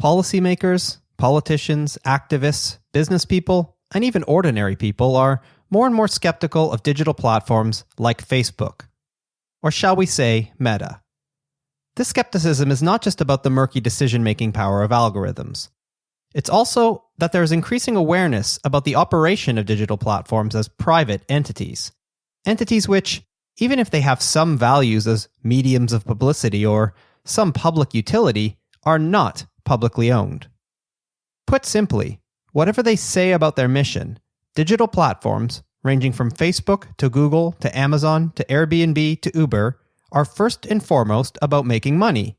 Policymakers, politicians, activists, business people, and even ordinary people are more and more skeptical of digital platforms like Facebook, or shall we say, Meta. This skepticism is not just about the murky decision-making power of algorithms. It's also that there is increasing awareness about the operation of digital platforms as private entities. Entities which, even if they have some values as mediums of publicity or some public utility, are not publicly owned. Put simply, whatever they say about their mission, digital platforms, ranging from Facebook to Google to Amazon to Airbnb to Uber, are first and foremost about making money.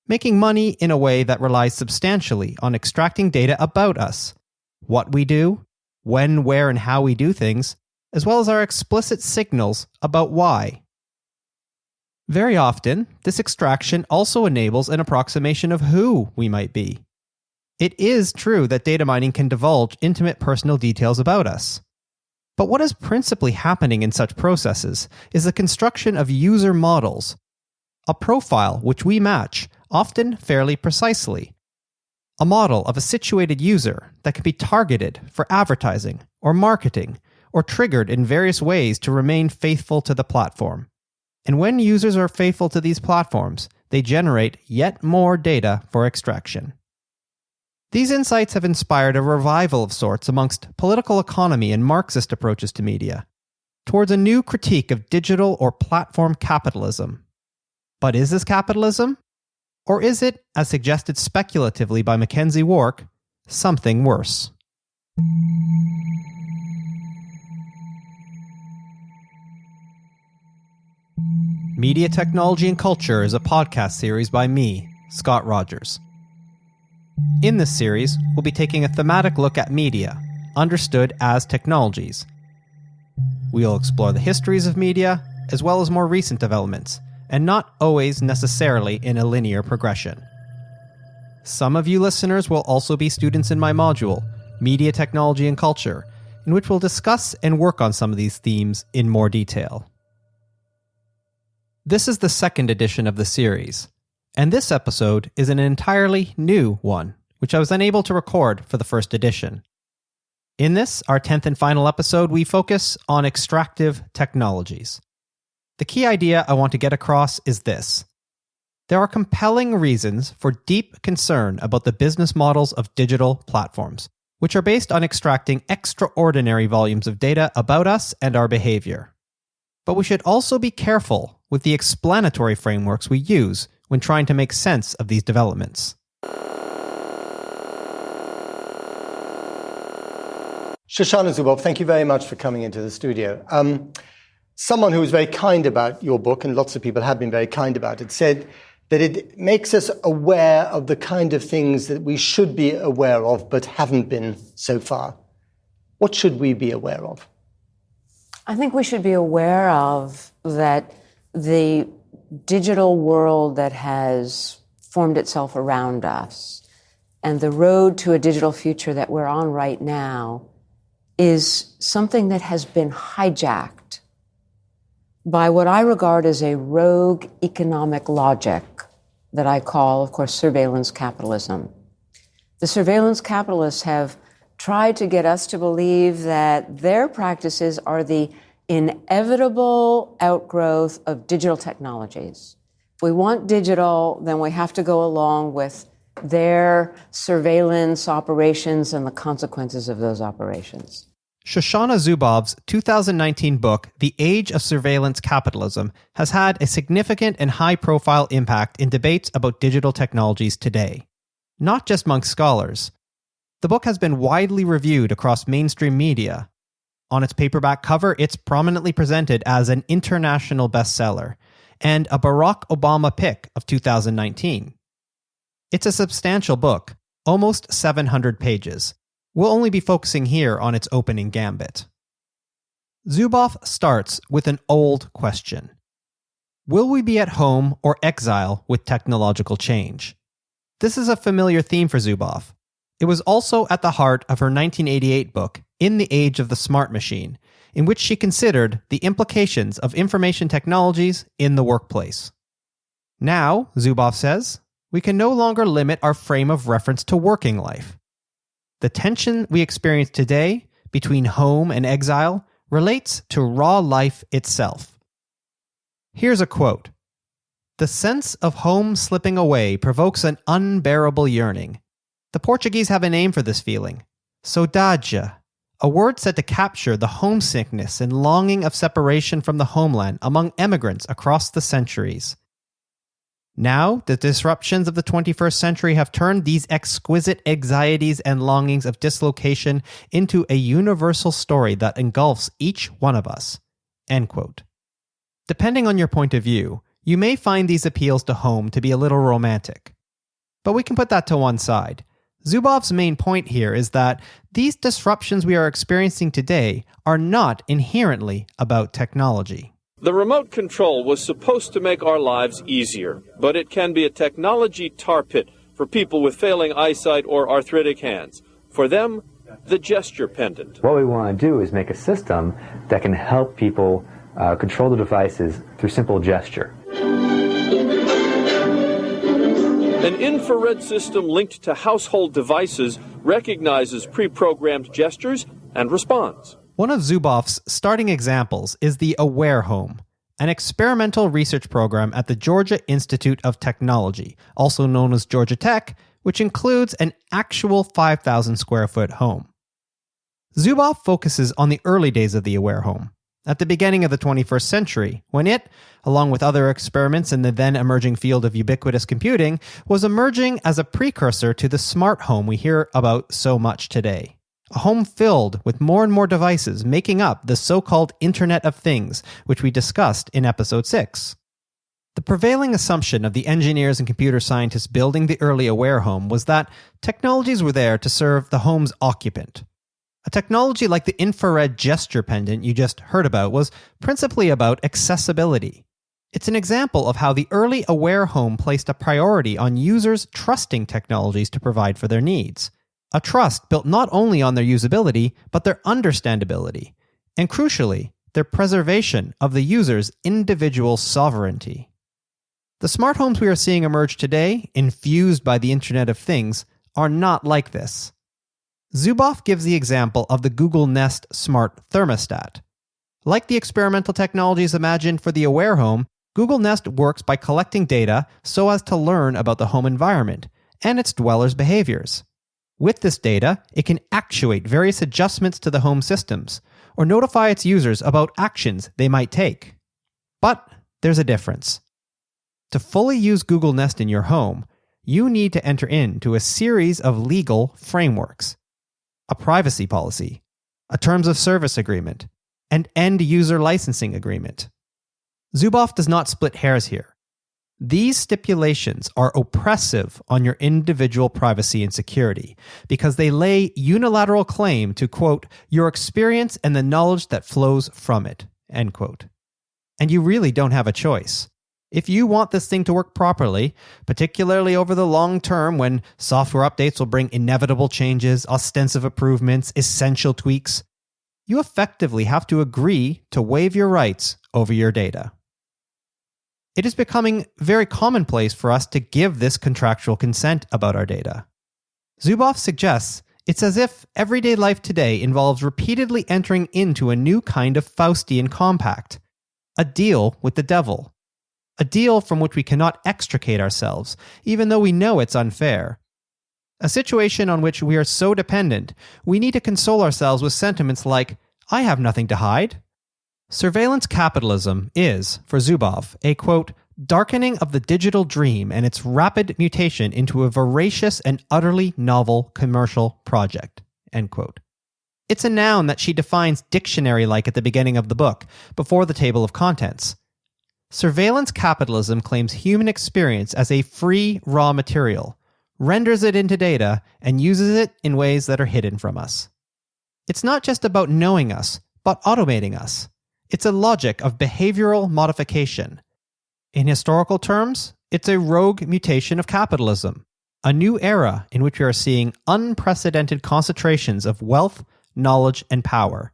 Making money in a way that relies substantially on extracting data about us, what we do, when, where, and how we do things, as well as our explicit signals about why. Very often, this extraction also enables an approximation of who we might be. It is true that data mining can divulge intimate personal details about us. But what is principally happening in such processes is the construction of user models, a profile which we match, often fairly precisely. A model of a situated user that can be targeted for advertising or marketing or triggered in various ways to remain faithful to the platform. And when users are faithful to these platforms, they generate yet more data for extraction. These insights have inspired a revival of sorts amongst political economy and Marxist approaches to media, towards a new critique of digital or platform capitalism. But is this capitalism? Or is it, as suggested speculatively by Mackenzie Wark, something worse? Media Technology and Culture is a podcast series by me, Scott Rogers. In this series, we'll be taking a thematic look at media, understood as technologies. We'll explore the histories of media, as well as more recent developments, and not always necessarily in a linear progression. Some of you listeners will also be students in my module, Media Technology and Culture, in which we'll discuss and work on some of these themes in more detail. This is the second edition of the series, and this episode is an entirely new one, which I was unable to record for the first edition. In this, our 10th and final episode, we focus on extractive technologies. The key idea I want to get across is this. There are compelling reasons for deep concern about the business models of digital platforms, which are based on extracting extraordinary volumes of data about us and our behavior. But we should also be careful with the explanatory frameworks we use when trying to make sense of these developments. Shoshana Zuboff, thank you very much for coming into the studio. Someone who was very kind about your book, and lots of people have been very kind about it, said that it makes us aware of the kind of things that we should be aware of but haven't been so far. What should we be aware of? I think we should be aware of that the digital world that has formed itself around us and the road to a digital future that we're on right now is something that has been hijacked by what I regard as a rogue economic logic that I call, of course, surveillance capitalism. The surveillance capitalists have tried to get us to believe that their practices are the inevitable outgrowth of digital technologies. If we want digital, then we have to go along with their surveillance operations and the consequences of those operations. Shoshana Zuboff's 2019 book, The Age of Surveillance Capitalism, has had a significant and high-profile impact in debates about digital technologies today, not just among scholars. The book has been widely reviewed across mainstream media. On its paperback cover, it's prominently presented as an international bestseller and a Barack Obama pick of 2019. It's a substantial book, almost 700 pages. We'll only be focusing here on its opening gambit. Zuboff starts with an old question. Will we be at home or exile with technological change? This is a familiar theme for Zuboff. It was also at the heart of her 1988 book, In the Age of the Smart Machine, in which she considered the implications of information technologies in the workplace. Now, Zuboff says, we can no longer limit our frame of reference to working life. The tension we experience today between home and exile relates to raw life itself. Here's a quote. "The sense of home slipping away provokes an unbearable yearning. The Portuguese have a name for this feeling, saudade, a word said to capture the homesickness and longing of separation from the homeland among emigrants across the centuries. Now, the disruptions of the 21st century have turned these exquisite anxieties and longings of dislocation into a universal story that engulfs each one of us." End quote. Depending on your point of view, you may find these appeals to home to be a little romantic. But we can put that to one side. Zubov's main point here is that these disruptions we are experiencing today are not inherently about technology. The remote control was supposed to make our lives easier, but it can be a technology tar pit for people with failing eyesight or arthritic hands. For them, the gesture pendant. What we want to do is make a system that can help people control the devices through simple gesture. An infrared system linked to household devices recognizes pre-programmed gestures and responds. One of Zubov's starting examples is the Aware Home, an experimental research program at the Georgia Institute of Technology, also known as Georgia Tech, which includes an actual 5,000 square foot home. Zubov focuses on the early days of the Aware Home, at the beginning of the 21st century, when it, along with other experiments in the then emerging field of ubiquitous computing, was emerging as a precursor to the smart home we hear about so much today. A home filled with more and more devices making up the so-called Internet of Things, which we discussed in episode 6. The prevailing assumption of the engineers and computer scientists building the early Aware Home was that technologies were there to serve the home's occupant. A technology like the infrared gesture pendant you just heard about was principally about accessibility. It's an example of how the early Aware Home placed a priority on users trusting technologies to provide for their needs. A trust built not only on their usability, but their understandability, and crucially, their preservation of the user's individual sovereignty. The smart homes we are seeing emerge today, infused by the Internet of Things, are not like this. Zubov gives the example of the Google Nest smart thermostat. Like the experimental technologies imagined for the Aware Home, Google Nest works by collecting data so as to learn about the home environment and its dwellers' behaviors. With this data, it can actuate various adjustments to the home systems or notify its users about actions they might take. But there's a difference. To fully use Google Nest in your home, you need to enter into a series of legal frameworks. A privacy policy, a terms of service agreement, and end-user licensing agreement. Zubov does not split hairs here. These stipulations are oppressive on your individual privacy and security because they lay unilateral claim to, quote, your experience and the knowledge that flows from it, end quote. And you really don't have a choice. If you want this thing to work properly, particularly over the long term when software updates will bring inevitable changes, ostensive improvements, essential tweaks, you effectively have to agree to waive your rights over your data. It is becoming very commonplace for us to give this contractual consent about our data. Zubov suggests it's as if everyday life today involves repeatedly entering into a new kind of Faustian compact, a deal with the devil. A deal from which we cannot extricate ourselves, even though we know it's unfair. A situation on which we are so dependent, we need to console ourselves with sentiments like, I have nothing to hide. Surveillance capitalism is, for Zubov, a, quote, darkening of the digital dream and its rapid mutation into a voracious and utterly novel commercial project, end quote. It's a noun that she defines dictionary-like at the beginning of the book, before the table of contents. Surveillance capitalism claims human experience as a free raw material, renders it into data, and uses it in ways that are hidden from us. It's not just about knowing us, but automating us. It's a logic of behavioral modification. In historical terms, it's a rogue mutation of capitalism, a new era in which we are seeing unprecedented concentrations of wealth, knowledge, and power.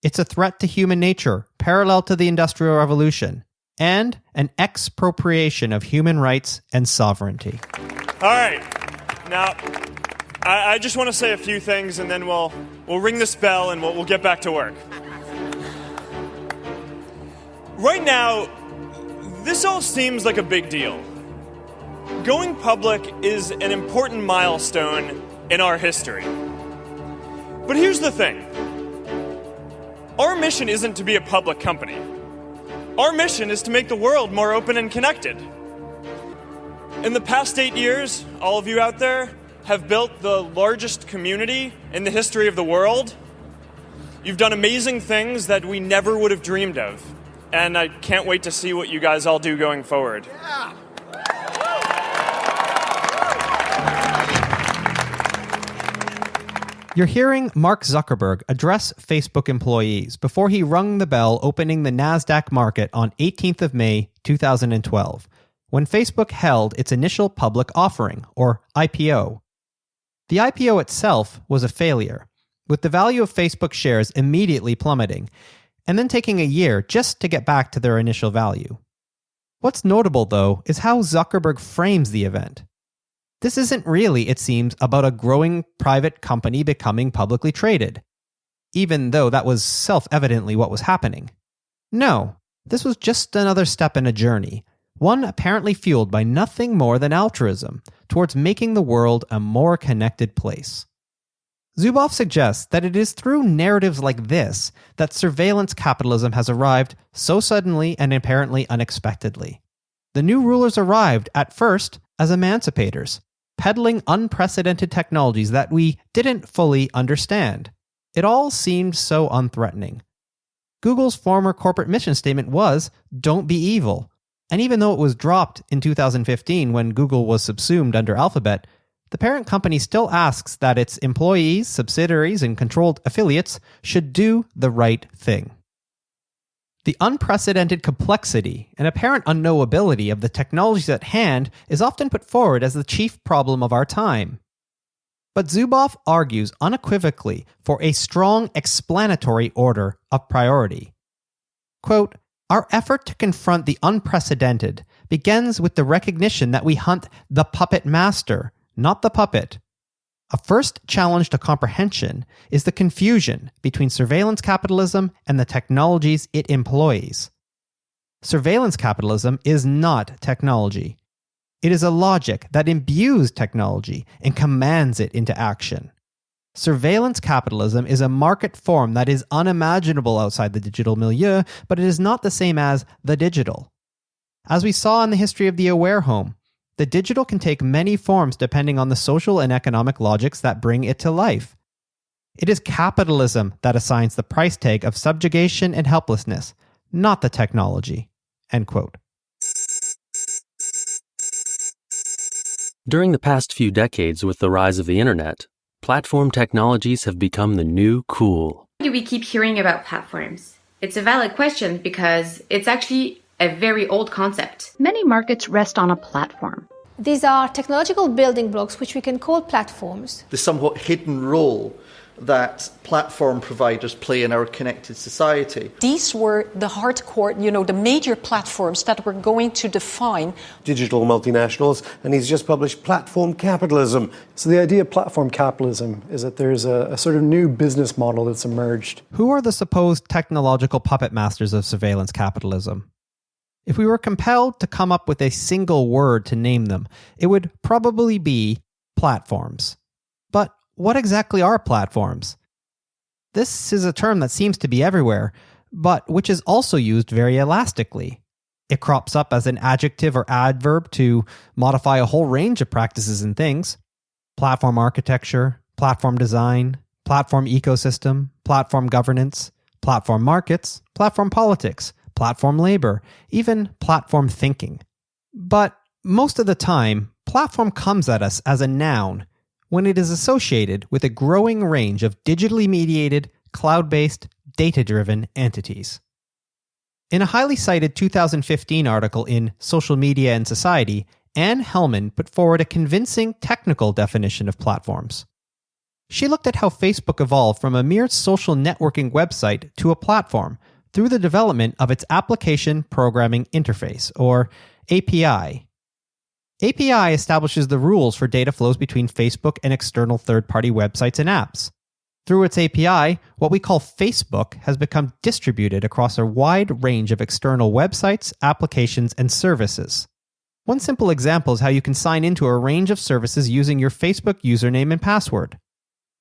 It's a threat to human nature, parallel to the Industrial Revolution, and an expropriation of human rights and sovereignty. All right. Now, I just want to say a few things, and then we'll ring this bell and we'll get back to work. Right now, this all seems like a big deal. Going public is an important milestone in our history. But here's the thing. Our mission isn't to be a public company. Our mission is to make the world more open and connected. In the past 8 years, all of you out there have built the largest community in the history of the world. You've done amazing things that we never would have dreamed of. And I can't wait to see what you guys all do going forward. Yeah. You're hearing Mark Zuckerberg address Facebook employees before he rung the bell opening the NASDAQ market on 18th of May, 2012, when Facebook held its initial public offering, or IPO. The IPO itself was a failure, with the value of Facebook shares immediately plummeting, and then taking a year just to get back to their initial value. What's notable, though, is how Zuckerberg frames the event. This isn't really, it seems, about a growing private company becoming publicly traded, even though that was self-evidently what was happening. No, this was just another step in a journey, one apparently fueled by nothing more than altruism, towards making the world a more connected place. Zuboff suggests that it is through narratives like this that surveillance capitalism has arrived so suddenly and apparently unexpectedly. The new rulers arrived, at first, as emancipators, peddling unprecedented technologies that we didn't fully understand. It all seemed so unthreatening. Google's former corporate mission statement was, "Don't be evil." And even though it was dropped in 2015 when Google was subsumed under Alphabet, the parent company still asks that its employees, subsidiaries, and controlled affiliates should do the right thing. The unprecedented complexity and apparent unknowability of the technologies at hand is often put forward as the chief problem of our time. But Zuboff argues unequivocally for a strong explanatory order of priority. Quote, "Our effort to confront the unprecedented begins with the recognition that we hunt the puppet master, not the puppet. A first challenge to comprehension is the confusion between surveillance capitalism and the technologies it employs. Surveillance capitalism is not technology. It is a logic that imbues technology and commands it into action. Surveillance capitalism is a market form that is unimaginable outside the digital milieu, but it is not the same as the digital. As we saw in the history of the aware home, the digital can take many forms depending on the social and economic logics that bring it to life. It is capitalism that assigns the price tag of subjugation and helplessness, not the technology." End quote. During the past few decades with the rise of the internet, platform technologies have become the new cool. Why do we keep hearing about platforms? It's a valid question because it's actually a very old concept. Many markets rest on a platform. These are technological building blocks which we can call platforms. The somewhat hidden role that platform providers play in our connected society. These were the hardcore, the major platforms that were going to define digital multinationals, and he's just published Platform Capitalism. So the idea of platform capitalism is that there's a sort of new business model that's emerged. Who are the supposed technological puppet masters of surveillance capitalism? If we were compelled to come up with a single word to name them, it would probably be platforms. But what exactly are platforms? This is a term that seems to be everywhere, but which is also used very elastically. It crops up as an adjective or adverb to modify a whole range of practices and things. Platform architecture, platform design, platform ecosystem, platform governance, platform markets, platform politics, platform labor, even platform thinking. But most of the time, platform comes at us as a noun when it is associated with a growing range of digitally mediated, cloud-based, data-driven entities. In a highly cited 2015 article in Social Media and Society, Anne Hellman put forward a convincing technical definition of platforms. She looked at how Facebook evolved from a mere social networking website to a platform, through the development of its Application Programming Interface, or API. API establishes the rules for data flows between Facebook and external third-party websites and apps. Through its API, what we call Facebook has become distributed across a wide range of external websites, applications, and services. One simple example is how you can sign into a range of services using your Facebook username and password.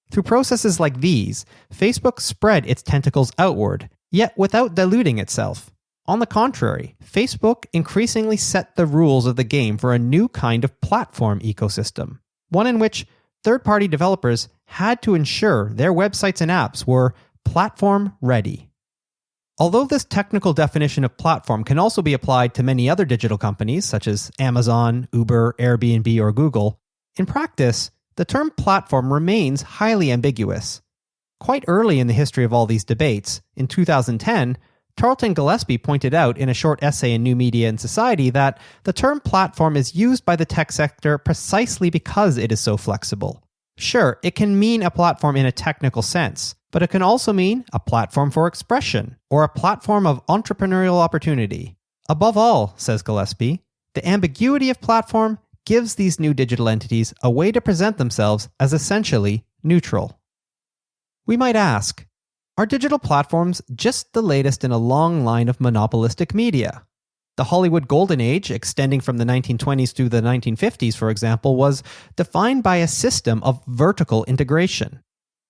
Through processes like these, Facebook spread its tentacles outward, yet without diluting itself. On the contrary, Facebook increasingly set the rules of the game for a new kind of platform ecosystem, one in which third-party developers had to ensure their websites and apps were platform-ready. Although this technical definition of platform can also be applied to many other digital companies, such as Amazon, Uber, Airbnb, or Google, in practice, the term platform remains highly ambiguous. Quite early in the history of all these debates, in 2010, Tarleton Gillespie pointed out in a short essay in New Media and Society that the term platform is used by the tech sector precisely because it is so flexible. Sure, it can mean a platform in a technical sense, but it can also mean a platform for expression, or a platform of entrepreneurial opportunity. Above all, says Gillespie, the ambiguity of platform gives these new digital entities a way to present themselves as essentially neutral. We might ask, are digital platforms just the latest in a long line of monopolistic media? The Hollywood Golden Age, extending from the 1920s through the 1950s, for example, was defined by a system of vertical integration.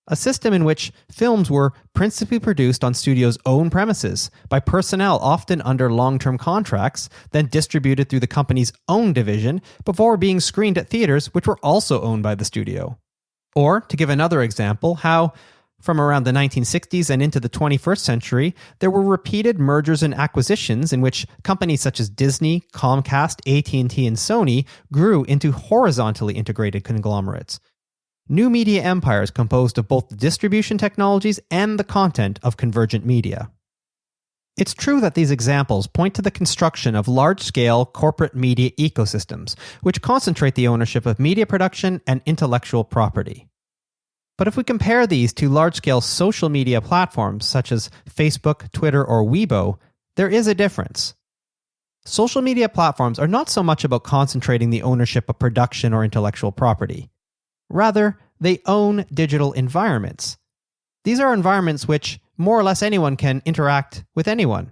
A system in which films were principally produced on studios' own premises by personnel often under long-term contracts, then distributed through the company's own division before being screened at theaters which were also owned by the studio. Or, to give another example, how from around the 1960s and into the 21st century, there were repeated mergers and acquisitions in which companies such as Disney, Comcast, AT&T, and Sony grew into horizontally integrated conglomerates. New media empires composed of both the distribution technologies and the content of convergent media. It's true that these examples point to the construction of large-scale corporate media ecosystems, which concentrate the ownership of media production and intellectual property. But if we compare these to large-scale social media platforms such as Facebook, Twitter, or Weibo, there is a difference. Social media platforms are not so much about concentrating the ownership of production or intellectual property. Rather, they own digital environments. These are environments which more or less anyone can interact with anyone.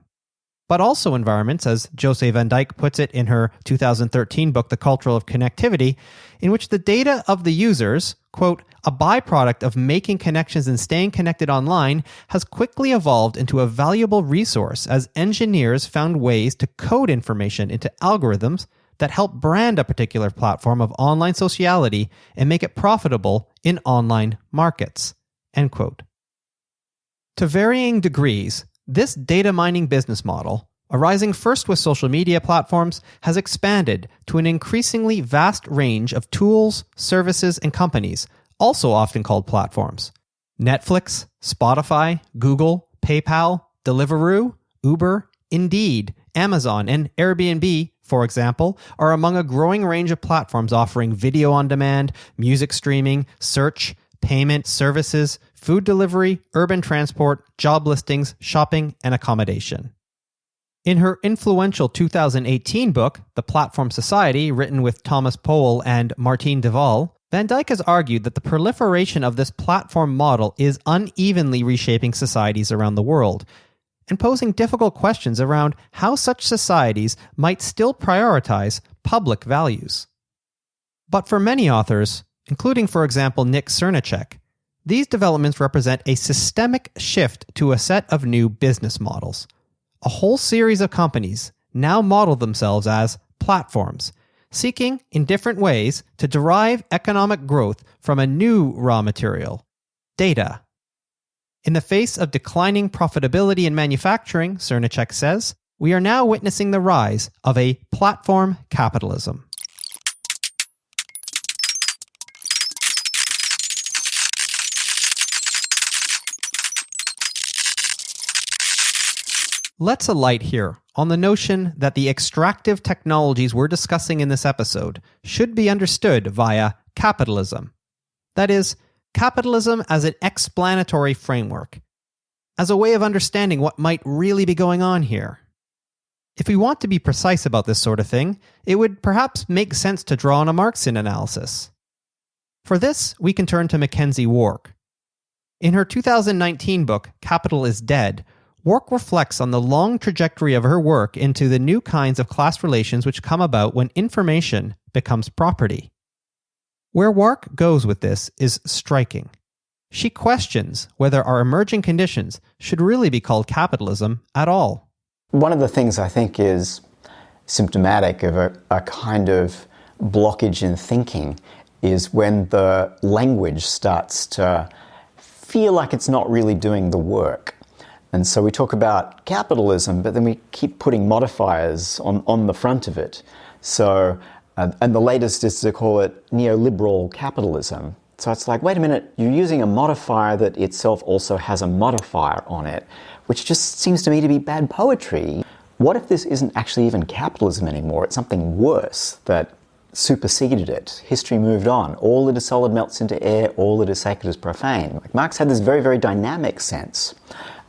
But also environments, as Jose Van Dyke puts it in her 2013 book, The Culture of Connectivity, in which the data of the users, quote, a byproduct of making connections and staying connected online, has quickly evolved into a valuable resource as engineers found ways to code information into algorithms that help brand a particular platform of online sociality and make it profitable in online markets, end quote. To varying degrees, this data mining business model, arising first with social media platforms, has expanded to an increasingly vast range of tools, services, and companies, also often called platforms. Netflix, Spotify, Google, PayPal, Deliveroo, Uber, Indeed, Amazon, and Airbnb, for example, are among a growing range of platforms offering video on demand, music streaming, search, payment, services, food delivery, urban transport, job listings, shopping, and accommodation. In her influential 2018 book, The Platform Society, written with Thomas Powell and Martine Duval, Van Dyke has argued that the proliferation of this platform model is unevenly reshaping societies around the world, and posing difficult questions around how such societies might still prioritize public values. But for many authors, including, for example, Nick Cernicek, these developments represent a systemic shift to a set of new business models. A whole series of companies now model themselves as platforms, seeking, in different ways, to derive economic growth from a new raw material, data. In the face of declining profitability in manufacturing, Cernicek says, we are now witnessing the rise of a platform capitalism. Let's alight here on the notion that the extractive technologies we're discussing in this episode should be understood via capitalism. That is, capitalism as an explanatory framework. as a way of understanding what might really be going on here. If we want to be precise about this sort of thing, it would perhaps make sense to draw on a Marxian analysis. For this, we can turn to Mackenzie Wark. In her 2019 book, Capital is Dead, Wark reflects on the long trajectory of her work into the new kinds of class relations which come about when information becomes property. Where Wark goes with this is striking. She questions whether our emerging conditions should really be called capitalism at all. One of the things I think is symptomatic of a kind of blockage in thinking is when the language starts to feel like it's not really doing the work. And so we talk about capitalism, but then we keep putting modifiers on the front of it. So, and the latest is to call it neoliberal capitalism. So it's like, wait a minute, you're using a modifier that itself also has a modifier on it, which just seems to me to be bad poetry. What if this isn't actually even capitalism anymore? It's something worse that superseded it. History moved on. All that is solid melts into air. All that is sacred is profane. Like Marx had this very, very dynamic sense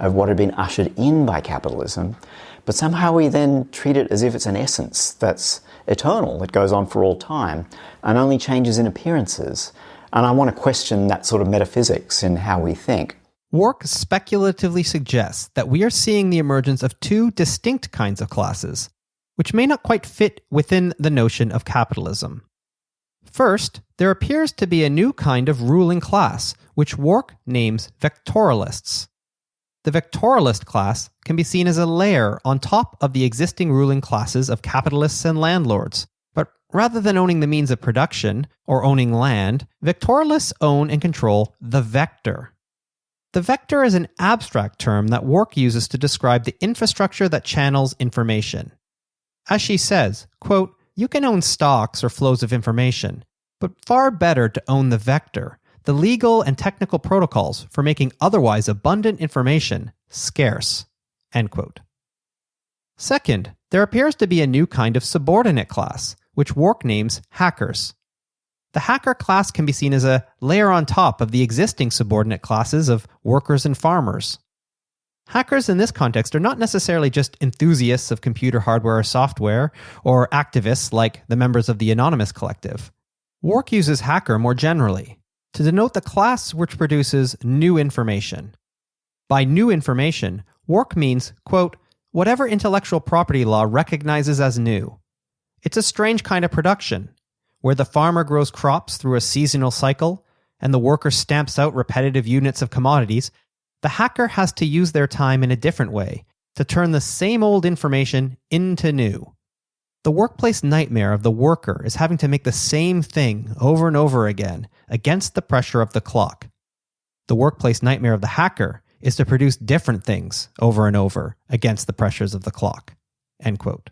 of what had been ushered in by capitalism, but somehow we then treat it as if it's an essence that's eternal, that goes on for all time, and only changes in appearances. And I want to question that sort of metaphysics in how we think. Wark speculatively suggests that we are seeing the emergence of two distinct kinds of classes, which may not quite fit within the notion of capitalism. First, there appears to be a new kind of ruling class, which Wark names vectorialists. The vectorialist class can be seen as a layer on top of the existing ruling classes of capitalists and landlords. But rather than owning the means of production or owning land, vectorialists own and control the vector. The vector is an abstract term that Wark uses to describe the infrastructure that channels information. As she says, quote, "You can own stocks or flows of information, but far better to own the vector, the legal and technical protocols for making otherwise abundant information scarce." End quote. Second, there appears to be a new kind of subordinate class, which Wark names hackers. The hacker class can be seen as a layer on top of the existing subordinate classes of workers and farmers. Hackers in this context are not necessarily just enthusiasts of computer hardware or software, or activists like the members of the Anonymous Collective. Wark uses hacker more generally, to denote the class which produces new information. By new information, Wark means, quote, whatever intellectual property law recognizes as new. It's a strange kind of production, where the farmer grows crops through a seasonal cycle, and the worker stamps out repetitive units of commodities. The hacker has to use their time in a different way, to turn the same old information into new. The workplace nightmare of the worker is having to make the same thing over and over again against the pressure of the clock. The workplace nightmare of the hacker is to produce different things over and over against the pressures of the clock. End quote.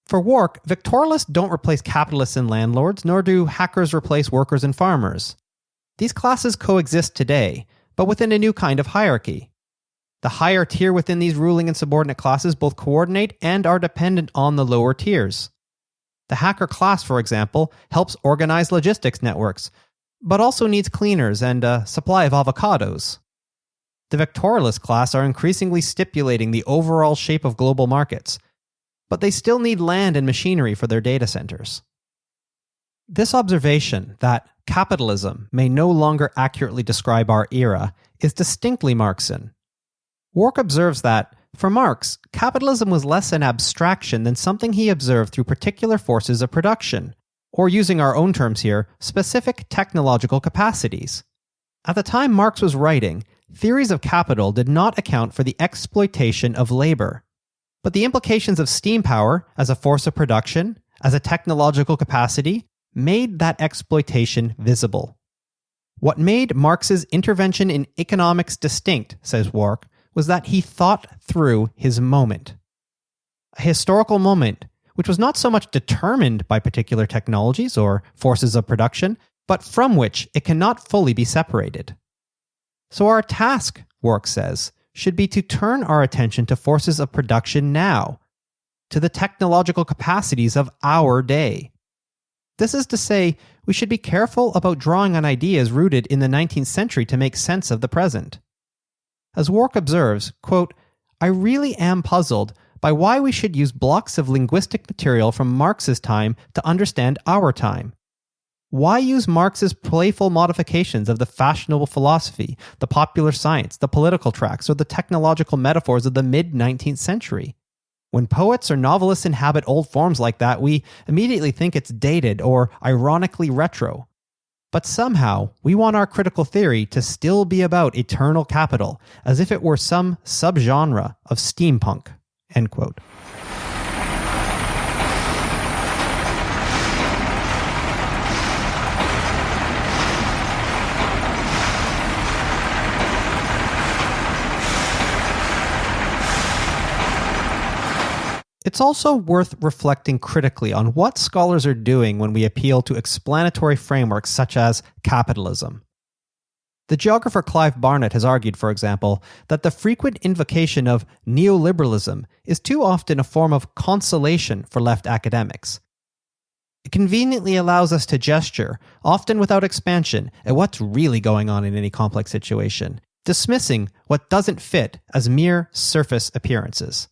For Wark, vectorialists don't replace capitalists and landlords, nor do hackers replace workers and farmers. These classes coexist today, but within a new kind of hierarchy. The higher tier within these ruling and subordinate classes both coordinate and are dependent on the lower tiers. The hacker class, for example, helps organize logistics networks, but also needs cleaners and a supply of avocados. The vectorialist class are increasingly stipulating the overall shape of global markets, but they still need land and machinery for their data centers. This observation that capitalism may no longer accurately describe our era is distinctly Marxian. Wark observes that, for Marx, capitalism was less an abstraction than something he observed through particular forces of production, or using our own terms here, specific technological capacities. At the time Marx was writing, theories of capital did not account for the exploitation of labor. But the implications of steam power as a force of production, as a technological capacity, made that exploitation visible. What made Marx's intervention in economics distinct, says Wark, was that he thought through his moment. A historical moment which was not so much determined by particular technologies or forces of production, but from which it cannot fully be separated. So our task, Wark says, should be to turn our attention to forces of production now, to the technological capacities of our day. This is to say, we should be careful about drawing on ideas rooted in the 19th century to make sense of the present. As Wark observes, quote, "I really am puzzled by why we should use blocks of linguistic material from Marx's time to understand our time. Why use Marx's playful modifications of the fashionable philosophy, the popular science, the political tracts, or the technological metaphors of the mid-19th century? When poets or novelists inhabit old forms like that, we immediately think it's dated or ironically retro. But somehow, we want our critical theory to still be about eternal capital, as if it were some subgenre of steampunk." End quote. It's also worth reflecting critically on what scholars are doing when we appeal to explanatory frameworks such as capitalism. The geographer Clive Barnett has argued, for example, that the frequent invocation of neoliberalism is too often a form of consolation for left academics. It conveniently allows us to gesture, often without expansion, at what's really going on in any complex situation, dismissing what doesn't fit as mere surface appearances.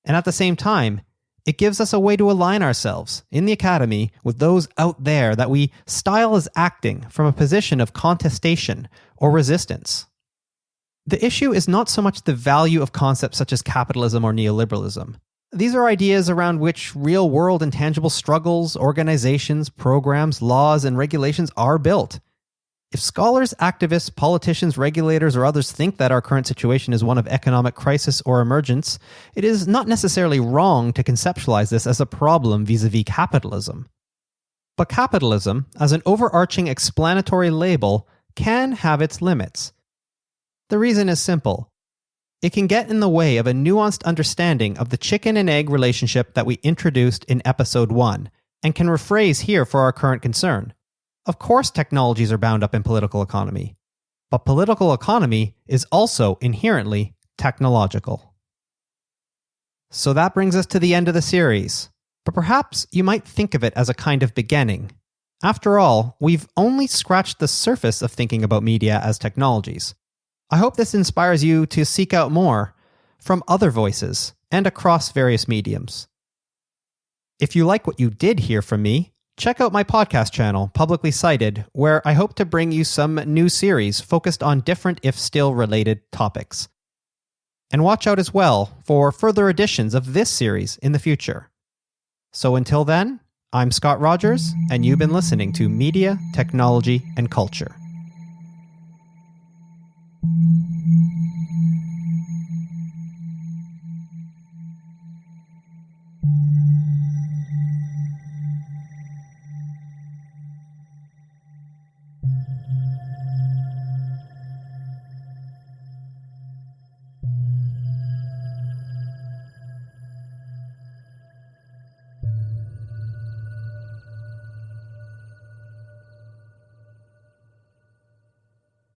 And at the same time, it gives us a way to align ourselves in the academy with those out there that we style as acting from a position of contestation or resistance. The issue is not so much the value of concepts such as capitalism or neoliberalism. These are ideas around which real-world and tangible struggles, organizations, programs, laws, and regulations are built. If scholars, activists, politicians, regulators, or others think that our current situation is one of economic crisis or emergence, it is not necessarily wrong to conceptualize this as a problem vis-à-vis capitalism. But capitalism, as an overarching explanatory label, can have its limits. The reason is simple. It can get in the way of a nuanced understanding of the chicken and egg relationship that we introduced in episode 1, and can rephrase here for our current concern. Of course, technologies are bound up in political economy, but political economy is also inherently technological. So that brings us to the end of the series, but perhaps you might think of it as a kind of beginning. After all, we've only scratched the surface of thinking about media as technologies. I hope this inspires you to seek out more from other voices and across various mediums. If you like what you did hear from me, check out my podcast channel, Publicly Cited, where I hope to bring you some new series focused on different, if still related, topics. And watch out as well for further editions of this series in the future. So until then, I'm Scott Rogers, and you've been listening to Media, Technology, and Culture.